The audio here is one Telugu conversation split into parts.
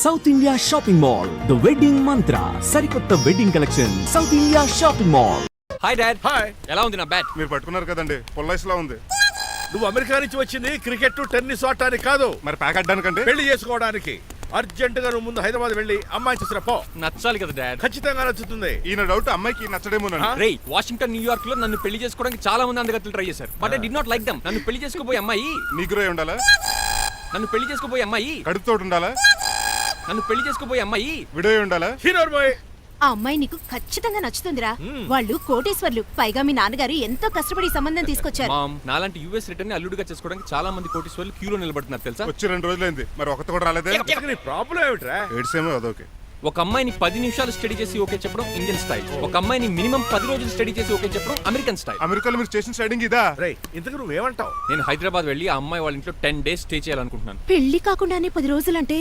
South India shopping mall the wedding మంత్ర సరికొత్త wedding collection south India shopping mall. Hi dad. Hi. ఎలా ఉంది నా బ్యాట్? మీరు పట్టుకున్నారు కదండి, పొల్లైస్లా ఉంది. నువ్వు అమెరికా నుంచి వచ్చింది క్రికెట్ టెన్నిస్ ఆడటానికి కాదు, మరి ప్యాక్ అడ్డానికండి. పెళ్లి చేసుకోవడానికి. అర్జెంట్ గా నువ్వు ముందు హైదరాబాద్ వెళ్ళి అమ్మాయి చూసిన పో. నచ్చాలి కదా డాడ్. ఖచ్చితంగా నచ్చుతుంది. ఈయన డౌట్ అమ్మాయికి నచ్చడేమోనండి. రేయ్, వాషింగ్టన్ న్యూయార్క్ లో నన్ను పెళ్లి చేసుకోవడానికి చాలా మంది అందగత్తెలు ట్రై చేశారు, but I did not like them. నన్ను పెళ్లి చేసుకోబోయే అమ్మాయి నీగురై ఉండాలా? నన్ను పెళ్లి చేసుకోబోయే అమ్మాయి కడుపుతోటి ఉండాలా? నన్ను పెళ్లి చేసుకోబోయే అమ్మాయి విడోయి ఉండాలా? Hero boy. ఆ అమ్మాయి నీకు ఖచ్చితంగా నచ్చుతుందిరా. వాళ్ళు కోటేశ్వర్లు, పైగా మీ నాన్నగారు ఎంతో కష్టపడి ఈ సంబంధం తీసుకొచ్చారు. మామ్, నాలాంటి యుఎస్ రిటర్న్ ని అల్లుడిగా చేసుకోవడానికి చాలా మంది కోటీశ్వర్లు క్యూలో నిలబడుతున్నారు తెలుసా? వచ్చి 2 రోజులైంది, మరి ఒకటి కూడా రాలేదే. నీ ప్రాబ్లం ఏమిట్రా? ఏడ్సేమో అదొకే. ఒక అమ్మాయిని 10 నిమిషాలు స్టడీ చేసి ఓకే చెప్పడం ఇండియన్ స్టైల్. ఒక అమ్మాయిని మినిమం 10 రోజులు స్టడీ చేసి ఓకే చెప్పడం అమెరికన్ స్టైల్. అమెరికాలో మీరు స్టేషన్ స్టైడింగ్ ఇదా? రేయ్, ఇంతకు నువ్వేమంటావు? నేను హైదరాబాద్ వెళ్ళి ఆ అమ్మాయి వాళ్ళ ఇంట్లో 10 days స్టే చేయాలనుకుంటున్నాను. పెళ్లి కాకుండానే 10 రోజులంటే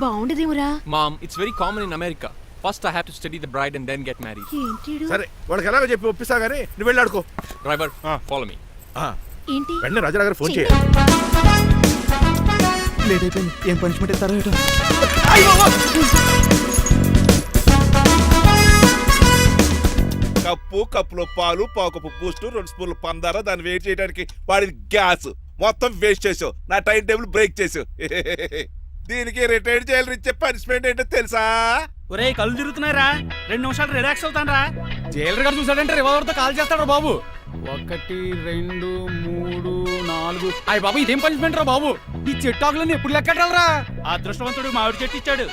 బాగుండదేమురా? Mom, it's very common in America. First I have to study the bride and then get married. ఏంటిడు? సరే, వాళ్ళకి ఎలాగో చెప్పి ఒప్పిస్తా గానీ నువ్వు వెళ్ళి ఆడుకో. Driver, follow me. ఏంటి? వెంటనే రాజా గారు ఫోన్ చేయాలి. లేట్ అయిపోయింది. ఏం పనిష్మెంట్ ఇస్తారో ఏటో. కప్పులో పాలు, పావుకప్పు బూస్ట్, 2 స్పూన్లు పందార, దాన్ని వెయిట్ చేయడానికి వాడి గ్యాస్ మొత్తం వేస్ట్ చేసావు. నా టైం టేబుల్ బ్రేక్ చేసావు. దీనికి రిటైర్ చేయాలని ఇచ్చే పనిష్మెంట్ ఏంటో తెలుసా? ఒరే, కళ్ళు తిరుగుతున్నారా? 2 నిమిషాలు రిలాక్స్ అవుతాను రా. జైలర్ గారు చూసాడంటే రివాల్వర్ తో కాల్ చేస్తాడు బాబు. 1 2 3 4. అయ్య బాబు, ఇదేం పనిష్మెంట్ రా బాబు? ఈ చెట్టు ఆకులన్నీ ఎప్పుడు లెక్కడరా? అదృష్టవంతుడు మామిడి చెట్టు ఇచ్చాడు.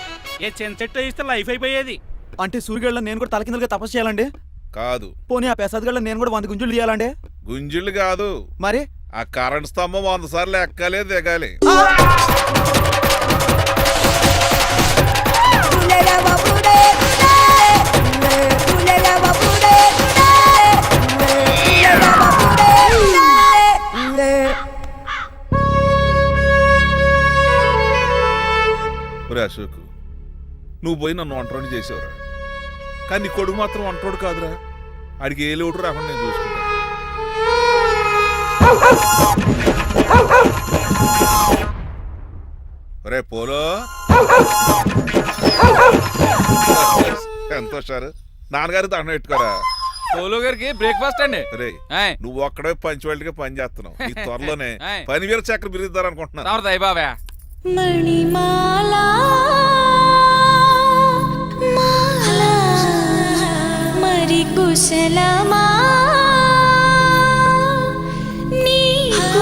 ఏ చిన్న చెట్టు ఇస్తే లైఫ్ అయిపోయేది. అంటే సూర్యుగళ్ళ నేను కూడా తలకిందలుగా తపస్సు చేయాలండి? కాదు. పోనీ ఆ పెసదగళ్ళ నేను కూడా 100 గుంజులు తీయాలండి? గుంజులు కాదు, మరి ఆ కరెంట్ స్తంభం 100 సార్లు ఎక్కాలి, దిగాలి. అశోక్, నువ్వు పోయి నన్ను వంటోడు చేసేవరా, కానీ నీ కొడుకు మాత్రం వంటోడు కాదురా. ఆడికి ఏ లోటు రాకుండా నేను చూసుకుంటాను. రే పోలో, ఎంత సార్ నాన్నగారు దండం పెట్టుకోరా. పోలో గారికి బ్రేక్ఫాస్ట్ అండి. రే, నువ్వు ఒక్కడే పంచువాళ్ళకి పని చేస్తున్నావు. ఈ త్వరలోనే పనివీర చక్ర బిరుద్దారు అనుకుంటున్నా. మణిమాలా మరి కుశలమా నీకు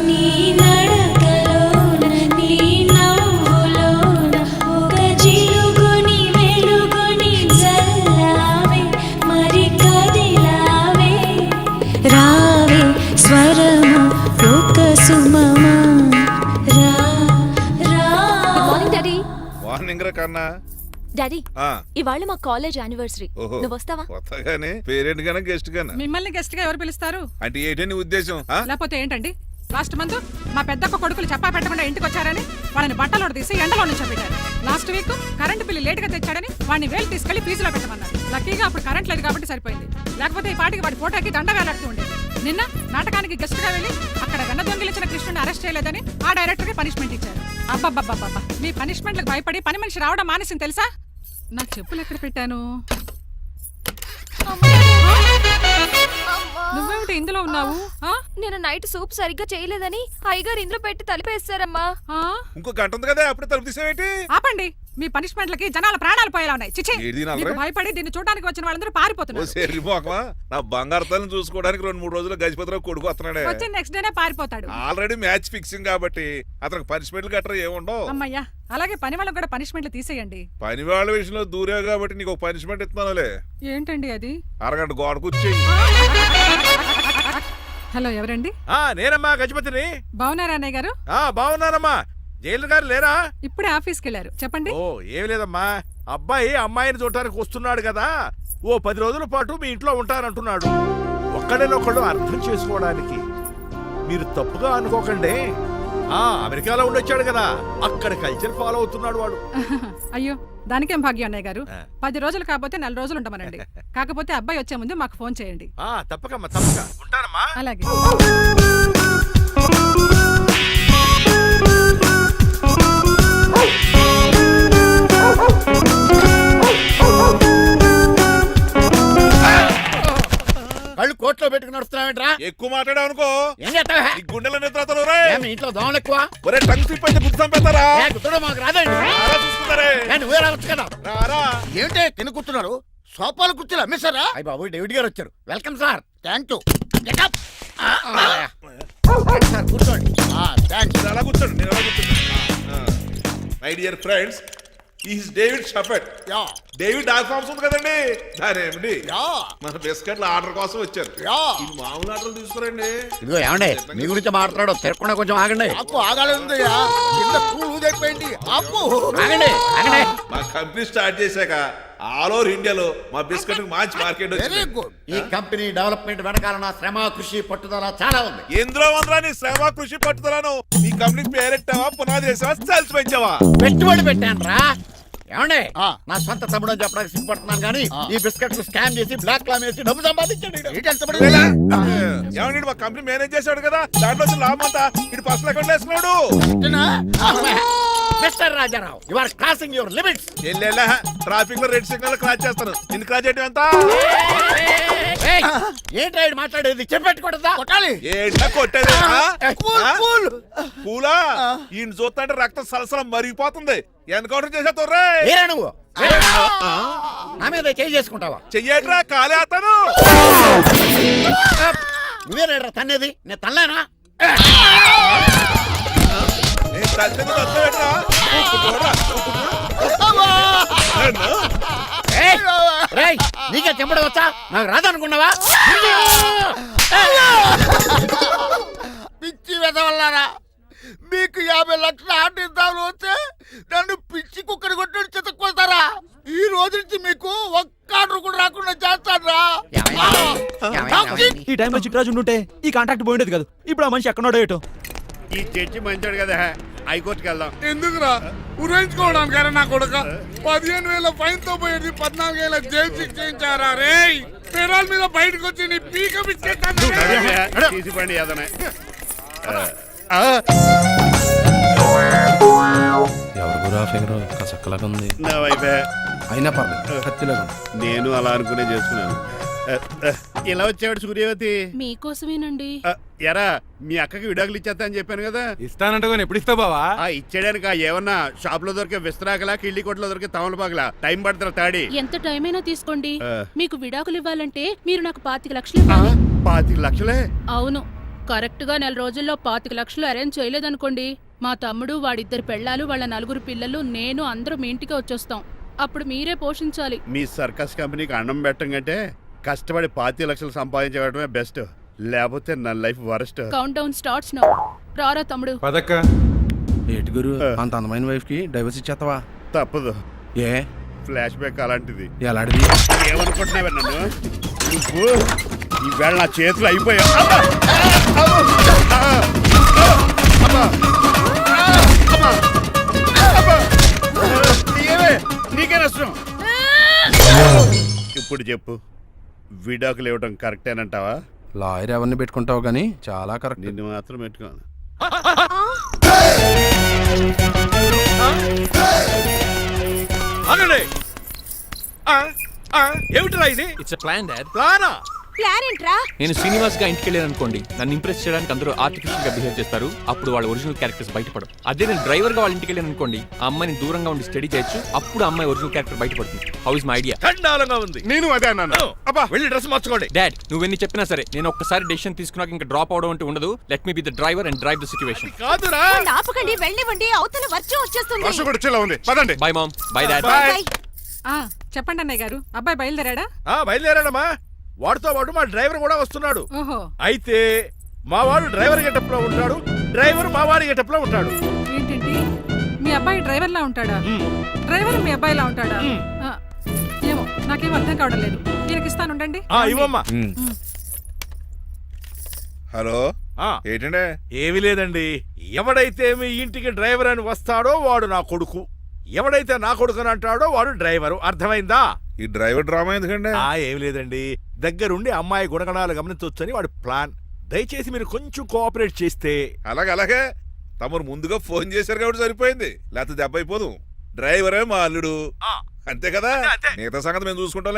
నీ నడకలోన నీ నవ్వులోన ఒక జిలుగుని వెలుగుని జల్లావే మరి కదిలావే రావే స్వరము ఒక సుమమా. కన్నా డాడీ, ఇవాళ మా కాలేజ్ యానివర్సరీ. నువ్వు వస్తావా? కొత్తగానే పేరెంట్ గానే గెస్ట్ గానా? మిమ్మల్ని గెస్ట్ గా ఎవరు పిలుస్తారు? అంటే ఏంటని ఉద్దేశం? లేకపోతే ఏంటండి, లాస్ట్ మంత్ మా పెద్దక్క కొడుకులు చెప్పా పెట్టకుండా ఇంటికి వచ్చారని వాళ్ళని బట్టలో తీసి ఎండలో నుంచోబెట్టారు. Last week current bill late గా తెచ్చాడని వాడిని వేలు తీసుకెళ్లి ఫీజులో పెట్టమన్నారు. లక్కీగా అప్పుడు కరెంట్ లేదు కాబట్టి సరిపోయింది, లేకపోతే ఈ పాటికి వాడి ఫోటోకి దండ వేలాడుతూ ఉండేది. నిన్న నాటకానికి గెస్ట్ గా వెళ్ళి అక్కడ వెన్న దొంగిలించిన కృష్ణుని అరెస్ట్ చేయలేదని ఆ డైరెక్టర్ కి పనిష్మెంట్ ఇచ్చారు. అబ్బబ్బబ్బబ్బా, మీ పనిష్మెంట్లకు భయపడి పని మనిషి రావడం మానేసింది తెలుసా? నా చెప్పులు ఎక్కడ పెట్టాను? నువ్వేమిటి ఇందులో ఉన్నావు? నేను నైట్ సూప్ సరిగ్గా చేయలేదని అయ్యగారు ఇందులో పెట్టి తలిపేస్తారమ్మా. ఇంకో గంట ఉంది కదా, అప్పుడే తలుపు తీసేవేంటి? ఆపండి, మీ పనిష్మెంట్లకి జనాల ప్రాణాలు పోయేలా ఉన్నాయి. చిచి, భయపడి దీన్ని చూడడానికి వచ్చిన వాళ్ళందరూ పారిపోతున్నారు. నా బంగారు తల్లిని చూసుకోవడానికి 2-3 రోజులు గజపతిరావు కొడుకు వస్తున్నాడే. వచ్చి నెక్స్ట్ డేనే పారిపోతాడు. ఆల్రెడీ మ్యాచ్ ఫిక్సింగ్ కాబట్టి అతనికి పనిష్మెంట్లు గట్రా ఏముండవు. అమ్మయ్యా, అలాగే పని వాళ్ళకి కూడా పనిష్మెంట్లు తీసేయండి. పని వాళ్ళ విషయంలో దూరే కాబట్టి నీకు ఒక పనిష్మెంట్ ఇస్తున్నానులే. ఏంటండి అది? అరగంట గోడ కూర్చోయి. హలో, ఎవరండి? నేనమ్మా, గజపతిని. బాగున్నారా అన్నయ్య గారు? బాగున్నానమ్మా. జైలర్ గారు లేరా? ఇప్పుడే ఆఫీస్కి వెళ్ళారు. చెప్పండి. ఓ, ఏం లేదమ్మా, అబ్బాయి అమ్మాయిని చూడటానికి వస్తున్నాడు కదా, ఓ 10 రోజుల పాటు మీ ఇంట్లో ఉంటానంటున్నాడు. ఒక్కడేనొక్కడు అర్థం చేసుకోవడానికి మీరు తప్పుగా అనుకోకండి. అమెరికాలో ఉండొచ్చాడు కదా, అక్కడ కల్చర్ ఫాలో అవుతున్నాడు వాడు. అయ్యో, దానికేం భాగ్యం అన్నయ్య గారు. 10 రోజులు కాకపోతే 4 రోజులు ఉంటామనండి. కాకపోతే అబ్బాయి వచ్చే ముందు మాకు ఫోన్ చేయండి. తప్పకమ్మా, తప్పక ఉంటానమ్మా. అలాగే. Oh ఎక్కువ మాట్లాడావు అనుకో ఏం చేస్తావా నీ గుండెల నిద్రతలు రే మీ ఇంట్లో దోమలు ఎక్కువ ఒరే టంగ్ స్లిప్ అయితే గుర్తు చంపేస్తారా గుర్తుడు మాకు రాదండి రారా చూసుకున్నారే నువ్వే రావచ్చు కదా రారా ఏంటి కింద కూర్చున్నారు సోఫాలు కుర్చీలు అమ్మేశారా అయ్యి బాబు డేవిడ్ గారు వచ్చారు welcome sir thank you sir కూర్చోండి థ్యాంక్స్ మీరు అలా కూర్చోండి నేను అలా కూర్చోండి my dear friends is David షఫెట్ యా డేవిడ్ డాగ్ ఫార్మ్స్ ఉంది కదండి దానేమిటి యా మన బిస్కెట్ల ఆర్డర్ కోసం వచ్చారు యా ఈ మామూలు ఆర్డర్లు తీసుకురండి ఇదిగో ఏమండి మీ గురించి మాట్లాడు తిరగకుండా కొంచెం ఆగండి ఆపు ఆగాలందయ్యా కింద కూల్ ఊదైపోయింది ఆపు ఆగండి ఆగండి మా కంపెనీ స్టార్ట్ చేశాక ఆల్ ఓవర్ ఇండియాలో మా బిస్కెట్ మంచి మార్కెట్ వెరీ వచ్చింది గుడ్ ఈ కంపెనీ డెవలప్మెంట్ వెనకాల నా శ్రమ కృషి పట్టుదల చాలా ఉంది ఎందులో ఉందిరా నీ శ్రమ కృషి పట్టుదలను ఈ కంపెనీకి పేరెట్టావా పునాది వేసావా సేల్స్ పెంచావా పెట్టుబడి పెట్టాను రా ఏమండి నా సొంత తమ్ముడు అని చెప్పడానికి సిగ్గుపడుతున్నాను కానీ ఈ బిస్కెట్లు స్కామ్ చేసి బ్లాక్ క్లామ్ వేసి డబ్బు సంపాదించాడు ఏమన్నా మా కంపెనీ మేనేజ్ చేశాడు కదా దాంట్లో వచ్చిన లాభం అంతా ఇటు పర్సనల్ అకౌంట్ వేసుకున్నాడు Mister Rajarao you are crossing your limits ఎల్లెల్లా ట్రాఫిక్ లో రెడ్ సిగ్నల్ క్రాస్ చేస్తాను నిన్ను క్రాస్ చేయడం ఎంత ఏంటి ఆయన మాట్లాడేది చెప్పెట్టుకూడదా కొట్టాలి ఏంటా కొట్టేది కూల్ పూలా ఈయన చూస్తుంటే రక్తం సలసలం మరిగిపోతుంది ఎన్కౌంటర్ చేసేతో ఏరా నువ్వు నా మీద చేయి చేసుకుంటావా చెయ్యట్రా కాలే అతను నువ్వేరా తన్నేది నేను తనలేనా నేను తల్లిదండ్రులు అర్థం ఏంట్రా? నీకే చెంపడం వచ్చా నాకు రాదనుకున్నావా పిచ్చి వెదవల్లారా మీకు 50 లక్షల ఆర్డర్ వస్తే నన్ను పిచ్చి కుక్కని కొట్టి చెతక్కొడతారా ఈ రోజు నుంచి మీకు ఒక్క ఆర్డర్ కూడా రాకుండా చేస్తారా ఈ టైంలో చిట్రాజు ఉంటే ఈ కాంట్రాక్ట్ పోయిండేది కాదు ఇప్పుడు ఆ మనిషి ఎక్కడో ఏటో ఈ చర్చి మంచాడు కదా హైకోర్టుకి వెళ్దాం ఎందుకురా ఉరేంచుకోవడానికి నా కొడుక 15,000 ఫైన్ తో పోయేది 14,000 జైలు శిక్ష చేయించారా రే పెరాల మీద బయటకు వచ్చి నీ పీక తీసి పండి ఏదన్నా ఎవరు గురా ఫిగర్ కసక్కలాగా ఉంది నా వైపే అయినా పర్లేదు కత్తిలాగా నేను అలా అనుకునే చేసుకున్నాను ఇలా వచ్చాడు సూర్యవతి మీకోసమేనండి ఎరా మీ అక్కకి విడాకులు ఇచ్చేస్తా అని చెప్పాను కదా ఇస్తానంటే ఎప్పుడు ఇస్తావు బావా ఇచ్చేయడానికి ఏమన్నా షాప్ లో దొరికే విస్తరాకలా కిళ్ళి కొట్లో దొరికే తమలపాకలా టైం పడతారా తాడి ఎంత టైం అయినా తీసుకోండి ఆ. మీకు విడాకులు ఇవ్వాలంటే మీరు నాకు 25 లక్షలు ఇవ్వాలి 25 లక్షలే అవును కరెక్ట్ గా 4 రోజుల్లో 25 లక్షలు అరేంజ్ చేయలేదనుకోండి మా తమ్ముడు వాడిద్దరు పెళ్ళాలు వాళ్ళ 4 పిల్లలు నేను అందరూ మీ ఇంటికి వచ్చేస్తాం అప్పుడు మీరే పోషించాలి మీ సర్కస్ కంపెనీకి అన్నం పెట్టం కంటే కష్టపడి 25 లక్షలు సంపాదించడమే బెస్ట్ లేకపోతే నా life worst count down starts now రారా తమ్ముడు పదక్క ఏటి గురు అంత అందమైన వైఫ్ కి డైవర్స్ ఇచ్చేస్తావా తప్పదు ఏ ఫ్లాష్ బ్యాక్ అలాంటిది ఎలాంటిది ఏమనుకుంటున్నావే నన్ను నువ్వు ఈవేళ నా చేతులు అయిపోయా నీకే నష్టం ఇప్పుడు చెప్పు విడాకులు ఇవ్వడం కరెక్టేనంటావా లాయర్ ఎవరిని పెట్టుకుంటావు కానీ చాలా కరెక్ట్ నిన్ను మాత్రం పెట్టుకోను అనండి ఏమిటిరా ఇది ఇట్స్ ప్లాన్ డాడ్ ప్లానా ప్లాన్ ఏంట్రా నేను శ్రీనివాస్ గా ఇంటికి వెళ్ళాను అనుకోండి నన్ను ఇంప్రెస్ చేయడానికి అందరూ ఆర్టిఫిషియల్ గా బిహేవ్ చేస్తారు అప్పుడు వాళ్ళ ఒరిజినల్ క్యారెక్టర్స్ బయటపడవు అదే నేను డ్రైవర్ గా వాళ్ళ ఇంటికి వెళ్ళాను అనుకోండి ఆ అమ్మాయిని దూరంగా ఉండి స్టడీ చేయొచ్చు అప్పుడు ఆ అమ్మాయి ఒరిజినల్ క్యారెక్టర్ బయటపడుతుంది హౌ ఇస్ మై ఐడియా చండాలంగా ఉంది నేను అదే అన్నాను అబ్బా వెళ్ళి డ్రెస్ మార్చుకోండి డాడ్ నువ్వెన్ని చెప్పినా సరే నేను ఒక్కసారి డెసిషన్ తీసుకున్నాక ఇంకా డ్రాప్ అవడం అంటూ ఉండదు let me be the driver and drive the situation కాదురా ఆపకండి వెళ్ళనివ్వండి అవతల వర్షం వచ్చేస్తుంది వర్షం కూడా వచ్చేలా ఉంది పదండి bye mom bye dad bye చెప్పండి అన్నయ్య గారు అబ్బాయి బయలుదేరాడా బయలుదేరాడమ్మా వాడితో పాటు మా డ్రైవర్ కూడా వస్తున్నాడు ఓహో అయితే మా వాడు డ్రైవర్ గెటప్ లో ఉంటాడు డ్రైవర్ మా వాడి గెటప్ లో ఉంటాడు ఏంటండి మీ అబ్బాయి డ్రైవర్ లా ఉంటాడా డ్రైవర్ మీ అబ్బాయిలా ఉంటాడా ఆ, ఏమో నాకేం అర్థం కావడం లేదు ఈయనకి ఇస్తాను ఉండండి ఇవ్వమ్మా హలో ఆ, ఏంటంటే ఏమీ లేదండి ఎవడైతే మీ ఇంటికి డ్రైవర్ అని వస్తాడో వాడు నా కొడుకు ఎవడైతే నా కొడుకు అని అంటాడో వాడు డ్రైవరు అర్థమైందా ఈ డ్రైవర్ డ్రామా ఎందుకంటే ఏమి లేదండి దగ్గరుండి అమ్మాయి గుణగణాలు గమనించవచ్చని వాడి ప్లాన్ దయచేసి మీరు కొంచెం కోఆపరేట్ చేస్తే అలాగే తమరు ముందుగా ఫోన్ చేశారు కాబట్టి సరిపోయింది లేకపోతే దెబ్బ అయిపోదు డ్రైవరే మా అల్లుడు అంతే కదా మిగతా సంగతి మేము చూసుకుంటాం